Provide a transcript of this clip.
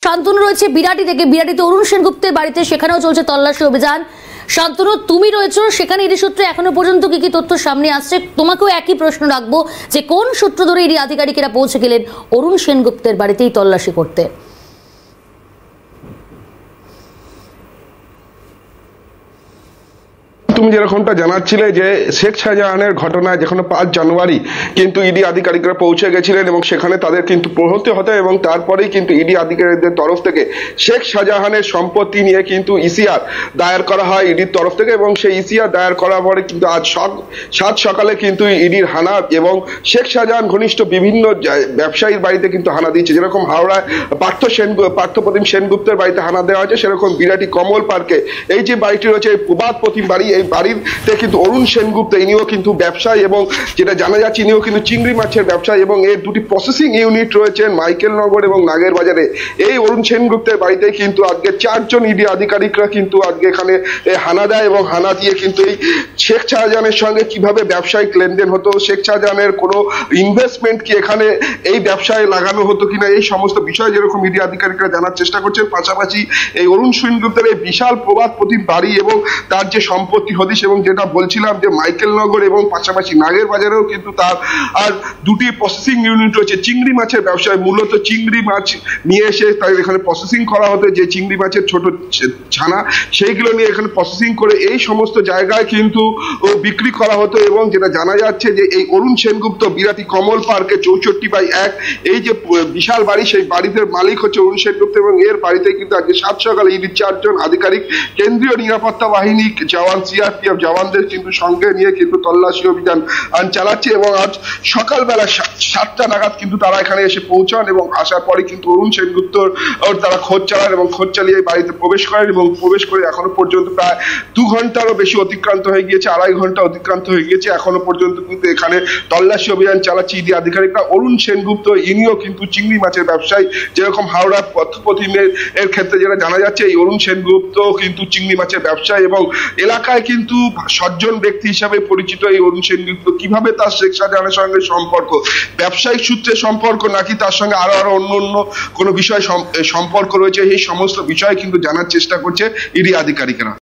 শান্তনু রয়েছে বিরাটি থেকে, বিরাটিতে অরুণ সেনগুপ্তের বাড়িতে, সেখানেও চলছে তল্লাশি অভিযান। শান্তনু, তুমি রয়েছো সেখানে, ইডি সূত্রে এখনো পর্যন্ত কি কি তথ্য সামনে আসছে? তোমাকেও একই প্রশ্ন রাখবো যে কোন সূত্র ধরে ইডি আধিকারিকেরা পৌঁছে গেলেন অরুণ সেনগুপ্তের বাড়িতেই তল্লাশি করতে? তুমি যেরকমটা জানাচ্ছিলে যে শেখ শাহজাহানের ঘটনায় যেখানে 5 জানুয়ারি কিন্তু ইডি আধিকারিকরা পৌঁছে গেছিলেন এবং সেখানে তাদের কিন্তু প্রহতে হতে এবং তারপরেই কিন্তু ইডি আধিকারিকদের তরফ থেকে শেখ শাহজাহানের সম্পত্তি নিয়ে কিন্তু ইসিআর দায়ের করা হয় ইডির তরফ থেকে, এবং সেই ইসিআর দায়ের করার পরে কিন্তু আজ সাত সকালে কিন্তু ইডির হানা এবং শেখ শাহজাহান ঘনিষ্ঠ বিভিন্ন ব্যবসায়ীর বাড়িতে কিন্তু হানা দিচ্ছে। যেরকম হাওড়ায় পার্থপ্রতিম সেনগুপ্তের বাড়িতে হানা দেওয়া হয়েছে, সেরকম বিরাটি কমল পার্কে এই যে বাড়িটি রয়েছে প্রবাদ প্রতিম বাড়ি, এই বাড়িতে কিন্তু অরুণ সেনগুপ্ত ইনিও কিন্তু ব্যবসায়ী এবং যেটা জানা যাচ্ছে ইনিও কিন্তু চিংড়ি মাছের ব্যবসায়ী এবং এর দুটি প্রসেসিং ইউনিট রয়েছেন মাইকেলনগর এবং নাগের বাজারে। এই অরুণ সেনগুপ্তের বাড়িতে কিন্তু আজকে 4 জন ইডি আধিকারিকরা কিন্তু আজকে এখানে হানা দেয় এবং হানা দিয়ে কিন্তু এই শেখ শাহজাহানের সঙ্গে কিভাবে ব্যবসায়িক লেনদেন হতো, শেখ শাহজাহানের কোনো ইনভেস্টমেন্ট কি এখানে এই ব্যবসায় লাগানো হতো কিনা, এই সমস্ত বিষয় যেরকম ইডি আধিকারিকরা জানার চেষ্টা করছেন। পাশাপাশি এই অরুণ সেনগুপ্তের এই বিশাল প্রবাদ প্রতিম বাড়ি এবং তার যে সম্পত্তি হদিশ এবং যেটা বলছিলাম যে মাইকেলনগর এবং পাশাপাশি নাগের বাজারেও কিন্তু তার আর দুটি প্রসেসিং ইউনিট রয়েছে চিংড়ি মাছের ব্যবসায়। মূলত চিংড়ি মাছ নিয়ে এসে তাই এখানে প্রসেসিং করা হতো, যে চিংড়ি মাছের ছোট ছানা সেইগুলো নিয়ে এখানে প্রসেসিং করে এই সমস্ত জায়গায় কিন্তু বিক্রি করা হতো। এবং যেটা জানা যাচ্ছে যে এই অরুণ সেনগুপ্ত বিরাটি কমল পার্কে 64/1 এই যে বিশাল বাড়ি, সেই বাড়িতে মালিক হচ্ছে অরুণ সেনগুপ্ত এবং এর বাড়িতে কিন্তু আজকে 7 সকালে ইডির 4 জন আধিকারিক কেন্দ্রীয় নিরাপত্তা বাহিনী জওয়ান সিআরপিএফ জওয়ানদের কিন্তু সঙ্গে নিয়ে কিন্তু তল্লাশি অভিযান চালাচ্ছে এবং আজ সকালবেলা 7টা নাগাদ কিন্তু তারা এখানে এসে পৌঁছান এবং আসার পরে কিন্তু অরুণ সেনগুপ্তর তারা খোঁজ চালান এবং খোঁজ চালিয়ে বাড়িতে প্রবেশ করেন এবং প্রবেশ করে এখনো পর্যন্ত প্রায় 2 ঘন্টারও বেশি অতিক্রান্ত হয়ে গিয়েছে, 2.5 ঘন্টা অতিক্রান্ত হয়ে গিয়েছে। এখনো পর্যন্ত কিন্তু এখানে তল্লাশি অভিযান চালাচ্ছে ইডি আধিকারিকরা। অরুণ সেনগুপ্ত ইনিও কিন্তু চিংড়ি মাছের ব্যবসায়ী, যেরকম হাওড়া পার্থপ্রতিমের এর ক্ষেত্রে যেটা জানা যাচ্ছে এই অরুণ সেনগুপ্ত কিন্তু চিংড়ি মাছের ব্যবসায়ী এবং এলাকায় কিন্তু সজ্জন ব্যক্তি হিসাবে পরিচিত। এই অরুণ সেনগুপ্ত কিভাবে তার শেখ শাহজাহানের সঙ্গে সম্পর্ক, ব্যবসায়িক সূত্রে সম্পর্ক নাকি তার সঙ্গে আরো অন্য কোনো বিষয় সম্পর্ক রয়েছে, এই সমস্ত বিষয় কিন্তু জানার চেষ্টা করছে ইডি আধিকারিকরা।